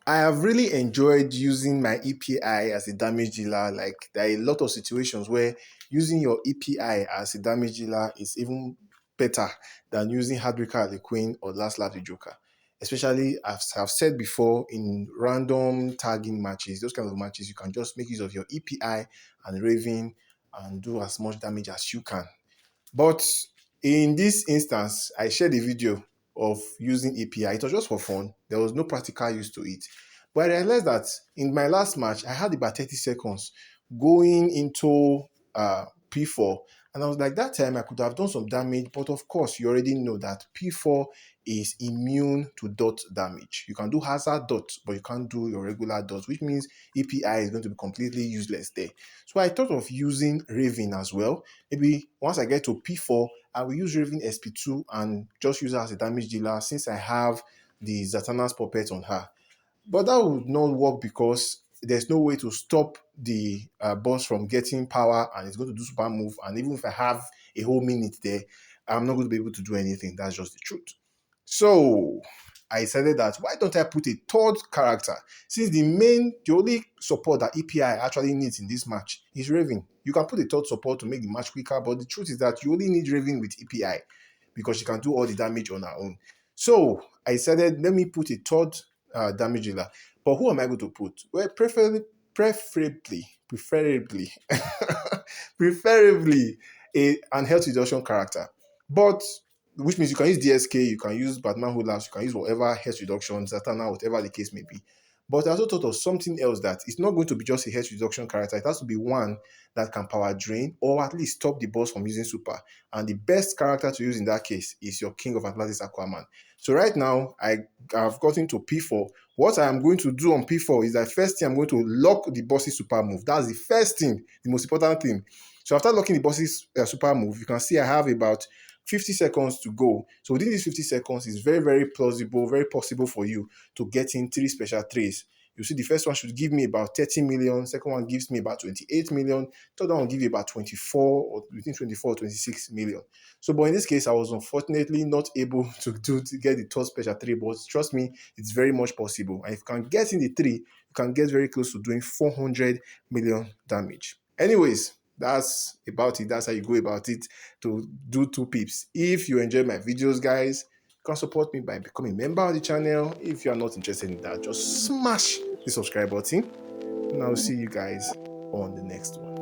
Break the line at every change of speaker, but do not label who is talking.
I have really enjoyed using my EPI as a damage dealer. Like there are a lot of situations where using your EPI as a damage dealer is even better than using Heartbreaker the Queen or Last Lap the Joker. Especially as I've said before in random tagging matches, those kind of matches, you can just make use of your EPI and Raven and do as much damage as you can. But in this instance, I shared a video of using API. It was just for fun. There was no practical use to it. But I realized that in my last match, I had about 30 seconds going into P4. And I was like, that time I could have done some damage. But of course, you already know that P4 is immune to dot damage. You can do hazard dots, but you can't do your regular dots, which means API is going to be completely useless there. So I thought of using Raven as well. Maybe once I get to P4, I will use Raven SP2 and just use her as a damage dealer since I have the Zatanna's puppet on her. But that would not work because there's no way to stop the boss from getting power and it's going to do super move. And even if I have a whole minute there, I'm not going to be able to do anything. That's just the truth. So I decided that why don't I put a third character? Since the only support that EPI actually needs in this match is Raven. You can put a third support to make the match quicker, but the truth is that you only need Raven with EPI because she can do all the damage on her own. So I decided, let me put a third damage dealer. But who am I going to put? Well, preferably, preferably an health reduction character. But which means you can use DSK, you can use Batman Who Laughs, you can use whatever health reduction, Zatanna, whatever the case may be. But I also thought of something else that it's not going to be just a health reduction character. It has to be one that can power drain or at least stop the boss from using super. And the best character to use in that case is your King of Atlantis Aquaman. So right now, I have gotten to P4. What I am going to do on P4 is that first thing I'm going to lock the boss's super move. That's the first thing, the most important thing. So after locking the boss's super move, you can see I have about 50 seconds to go. So within these 50 seconds, it's very, very plausible, very possible for you to get in 3 special threes. You see, the first one should give me about 30 million. Second one gives me about 28 million. Third one will give you about 24 or between 24 or 26 million. So, but in this case, I was unfortunately not able to get the third special three. But trust me, it's very much possible. And if you can get in the three, you can get very close to doing 400 million damage. Anyways, that's about it. That's how you go about it to do 2 pips. If you enjoy my videos, guys, you can support me by becoming a member of the channel. If you are not interested in that, just smash the subscribe button. And I'll see you guys on the next one.